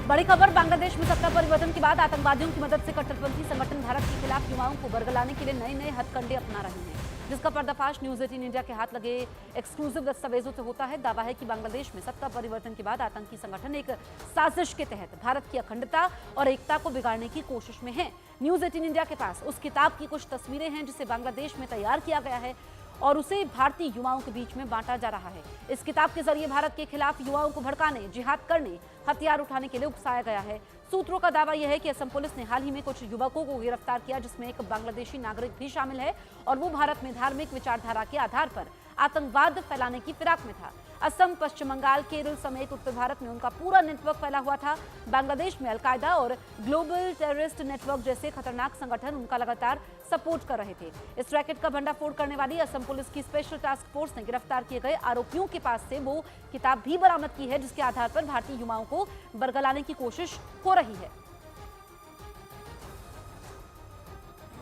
बड़ी खबर, बांग्लादेश में सत्ता परिवर्तन के बाद आतंकवादियों की मदद से कट्टरपंथी संगठन भारत के खिलाफ युवाओं को बरगलाने के लिए नए नए हथकंडे अपना रहे हैं, जिसका पर्दाफाश न्यूज 18 इंडिया के हाथ लगे एक्सक्लूसिव दस्तावेजों से होता है। दावा है कि बांग्लादेश में सत्ता परिवर्तन के बाद आतंकी संगठन एक साजिश के तहत भारत की अखंडता और एकता को बिगाड़ने की कोशिश में है। न्यूज 18 इंडिया के पास उस किताब की कुछ तस्वीरें हैं जिसे बांग्लादेश में तैयार किया गया है और उसे भारतीय युवाओं के बीच में बांटा जा रहा है। इस किताब के जरिए भारत के खिलाफ युवाओं को भड़काने, जिहाद करने, हथियार उठाने के लिए उकसाया गया है। सूत्रों का दावा यह है कि असम पुलिस ने हाल ही में कुछ युवकों को गिरफ्तार किया, जिसमें एक बांग्लादेशी नागरिक भी शामिल है और वो भारत में धार्मिक विचारधारा के आधार पर आतंकवाद फैलाने की फिराक में था। असम, पश्चिम बंगाल, केरल समेत उत्तर भारत में उनका पूरा नेटवर्क फैला हुआ था। बांग्लादेश में अलकायदा और ग्लोबल टेररिस्ट नेटवर्क जैसे खतरनाक संगठन उनका लगातार सपोर्ट कर रहे थे। इस रैकेट का भंडाफोड़ करने वाली असम पुलिस की स्पेशल टास्क फोर्स ने गिरफ्तार किए गए आरोपियों के पास से वो किताब भी बरामद की है, जिसके आधार पर भारतीय युवाओं को बरगलाने की कोशिश हो रही है।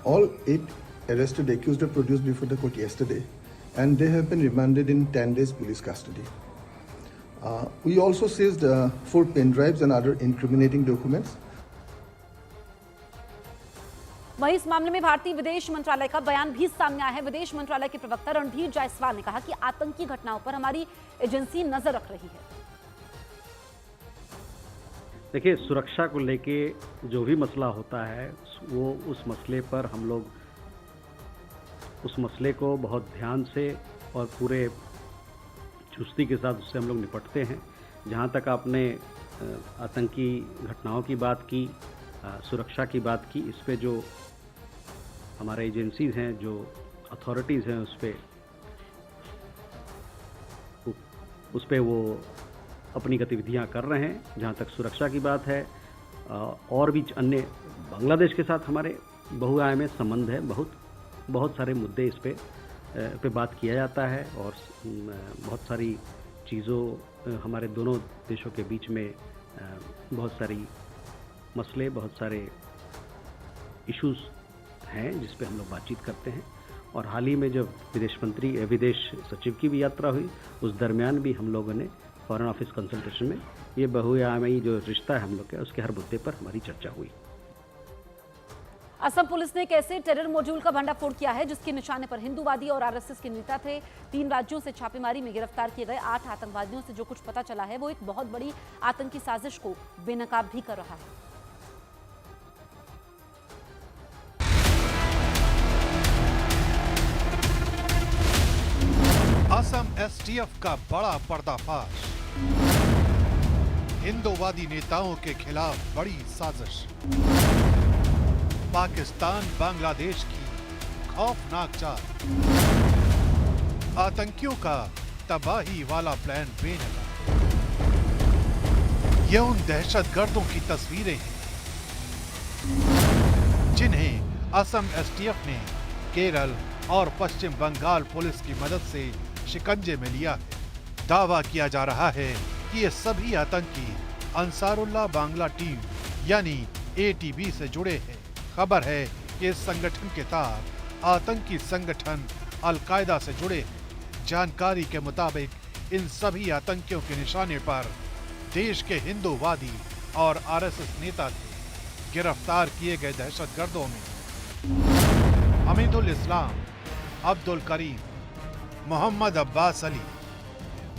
All 8 arrested accused were produced before the court yesterday, and they have been remanded in 10 days police custody. We also seized 4 pen drives and other incriminating documents. वहीं इस मामले में भारतीय विदेश मंत्रालय का बयान भी सामने आया है। विदेश मंत्रालय के प्रवक्ता रणधीर जायसवाल ने कहा कि आतंकी घटनाओं पर हमारी एजेंसी नजर रख रही है। देखिए, सुरक्षा को लेके जो भी मसला होता है वो उस मसले पर हम लोग उस मसले को बहुत ध्यान से और पूरे चुस्ती के साथ उससे हम लोग निपटते हैं। जहाँ तक आपने आतंकी घटनाओं की बात की, सुरक्षा की बात की, इस पे जो हमारे एजेंसीज़ हैं, जो अथॉरिटीज़ हैं, उस पे वो अपनी गतिविधियां कर रहे हैं। जहां तक सुरक्षा की बात है, और भी अन्य बांग्लादेश के साथ हमारे बहुआयामी संबंध है। बहुत सारे मुद्दे इस पे बात किया जाता है और बहुत सारी चीज़ों हमारे दोनों देशों के बीच में बहुत सारी मसले, बहुत सारे इश्यूज हैं जिस पे हम लोग बातचीत करते हैं। और हाल ही में जब विदेश सचिव की भी यात्रा हुई, उस दरमियान भी हम लोगों ने फॉरेन ऑफिस कंसल्टेशन में ये बहुआयामी जो रिश्ता है हम लोग का, उसके हर मुद्दे पर हमारी चर्चा हुई। असम पुलिस ने एक ऐसे टेरर मॉड्यूल का भंडाफोड़ किया है जिसके निशाने पर हिंदूवादी और आरएसएस के नेता थे। 3 राज्यों से छापेमारी में गिरफ्तार किए गए 8 आतंकवादियों से जो कुछ पता चला है वो एक बहुत बड़ी आतंकी साजिश को बेनकाब भी कर रहा है। असम एसटीएफ का बड़ा पर्दाफाश, हिंदूवादी नेताओं के खिलाफ बड़ी साजिश, पाकिस्तान बांग्लादेश की खौफनाक चाल, आतंकियों का तबाही वाला प्लान बेनकाब। ये उन दहशतगर्दों की तस्वीरें हैं जिन्हें असम एसटीएफ ने केरल और पश्चिम बंगाल पुलिस की मदद से शिकंजे में लिया है। दावा किया जा रहा है कि ये सभी आतंकी अंसारुल्लाह बांग्ला टीम यानी एटीबी से जुड़े हैं। खबर है कि इस संगठन के तार आतंकी संगठन अलकायदा से जुड़े हैं। जानकारी के मुताबिक इन सभी आतंकियों के निशाने पर देश के हिंदूवादी और आरएसएस नेता थे। गिरफ्तार किए गए दहशतगर्दों में हमीदुल इस्लाम, अब्दुल करीम, मोहम्मद अब्बास अली,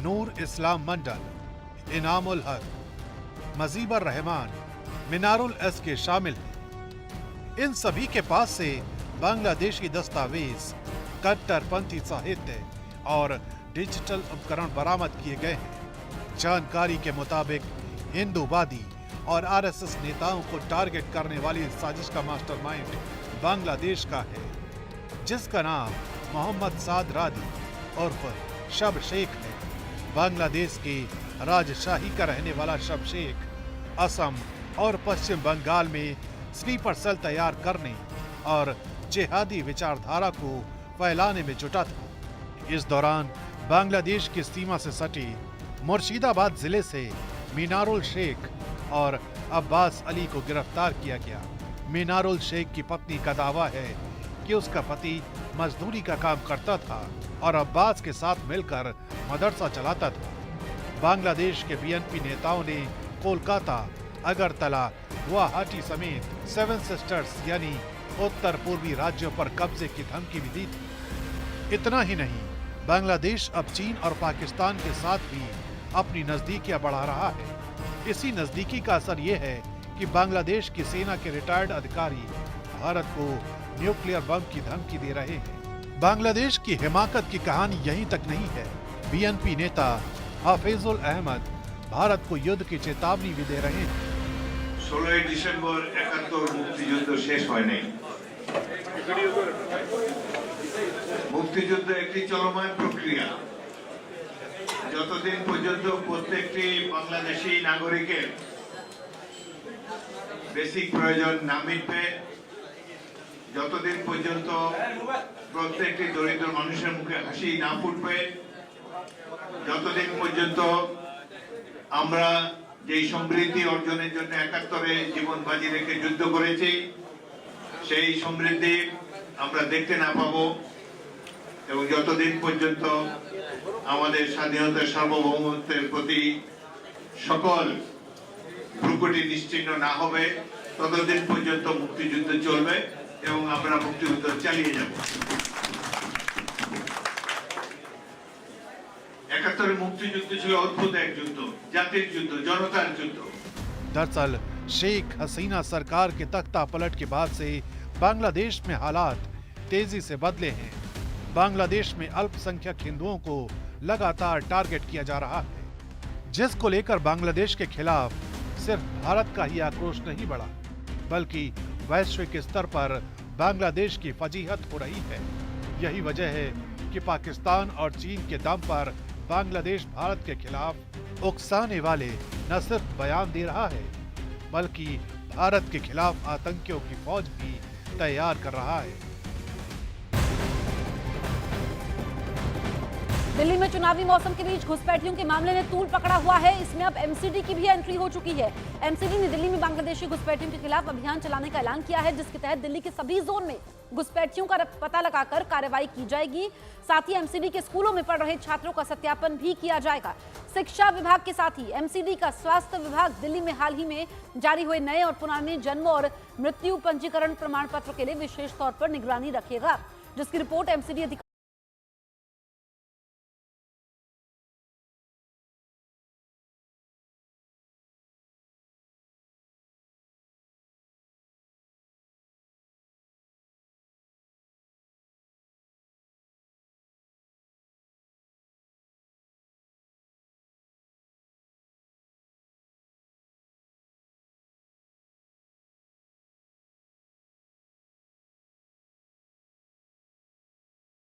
नूर इस्लाम मंडल, इनामुल हक, मजीबर रहमान, मिनारुल एस के शामिल हैं। इन सभी के पास से बांग्लादेशी दस्तावेज, कट्टरपंथी साहित्य और डिजिटल उपकरण बरामद किए गए हैं। जानकारी के मुताबिक हिंदूवादी और आरएसएस नेताओं को टारगेट करने वाली इस साजिश का मास्टरमाइंड बांग्लादेश का है, जिसका नाम मोहम्मद साद रादी उर्फ शब शेख है। बांग्लादेश की राजशाही का रहने वाला शब शेख असम और पश्चिम बंगाल में स्लीपर सेल तैयार करने और जिहादी विचारधारा को फैलाने में जुटा था। इस दौरान बांग्लादेश की सीमा से सटी मुर्शिदाबाद जिले से मीनारुल शेख और अब्बास अली को गिरफ्तार किया गया। मीनारुल शेख की पत्नी का दावा है कि उसका पति मजदूरी का काम करता था और अब्बास के साथ मिलकर मदरसा चलाता था। बांग्लादेश के बीएनपी नेताओं ने कोलकाता, अगरतला, गुवाहाटी समेत 7 सिस्टर्स यानी उत्तर पूर्वी राज्यों पर कब्जे की धमकी भी दी थी। इतना ही नहीं, बांग्लादेश अब चीन और पाकिस्तान के साथ भी अपनी नजदीकियां बढ़ा रहा है। इसी नजदीकी का असर ये है कि बांग्लादेश की सेना के रिटायर्ड अधिकारी भारत को न्यूक्लियर बम की धमकी दे रहे हैं। बांग्लादेश की हिमाकत की कहानी यहीं तक नहीं है। बीएनपी नेता हाफिजुल अहमद भारत को युद्ध की चेतावनी भी दे रहे हैं। 16 ডিসেম্বর 71 মুক্তিযুদ্ধ শেষ হয় নাই। মুক্তিযুদ্ধ একটি চলমান প্রক্রিয়া। যতদিন পর্যন্ত প্রত্যেকটি বাংলাদেশী নাগরিকের বেসিক প্রয়োজন না মিটবে, যতদিন পর্যন্ত প্রত্যেকটি দরিদ্র মানুষের মুখে হাসি না ফুটবে, যতদিন পর্যন্ত আমরা যে সমৃদ্ধি অর্জনের জন্য 71-এ জীবন বাজি রেখে যুদ্ধ করেছি সেই সমৃদ্ধি আমরা দেখতে না পাবো এবং যতদিন পর্যন্ত আমাদের স্বাধীনতার সার্বভৌমত্বের প্রতি সকল ভ্রুকুটি নিশ্চিহ্ন না হবে ততদিন পর্যন্ত মুক্তিযুদ্ধ চলবে এবং আমরা মুক্তিযুদ্ধ চালিয়ে যাব। 71 মুক্তিযুদ্ধ ছিল অদ্ভুত এক যুদ্ধ, জাতির যুদ্ধ, জনতার যুদ্ধ। दरअसल शेख हसीना सरकार के तख्ता पलट के बाद से बांग्लादेश में हालात तेजी से बदले हैं। बांग्लादेश में अल्पसंख्यक हिंदुओं को लगातार टारगेट किया जा रहा है, जिसको लेकर बांग्लादेश के खिलाफ सिर्फ भारत का ही आक्रोश नहीं बढ़ा, बल्कि वैश्विक स्तर पर बांग्लादेश की फजीहत हो रही है। यही वजह है कि पाकिस्तान और चीन के दम पर बांग्लादेश भारत के खिलाफ उकसाने वाले न सिर्फ बयान दे रहा है, बल्कि भारत के खिलाफ आतंकियों की फौज भी तैयार कर रहा है। दिल्ली में चुनावी मौसम के बीच घुसपैठियों के मामले ने तूल पकड़ा हुआ है। इसमें अब एमसीडी की भी एंट्री हो चुकी है। एमसीडी ने दिल्ली में बांग्लादेशी घुसपैठियों के खिलाफ अभियान चलाने का ऐलान किया है, जिसके तहत दिल्ली के सभी जोन में घुसपैठियों का पता लगाकर कार्रवाई की जाएगी। साथ ही एमसीडी के स्कूलों में पढ़ रहे छात्रों का सत्यापन भी किया जाएगा। शिक्षा विभाग के साथ ही एमसीडी का स्वास्थ्य विभाग दिल्ली में हाल ही में जारी हुए नए और पुराने जन्म और मृत्यु पंजीकरण प्रमाण पत्र के लिए विशेष तौर पर निगरानी रखेगा, जिसकी रिपोर्ट एमसीडी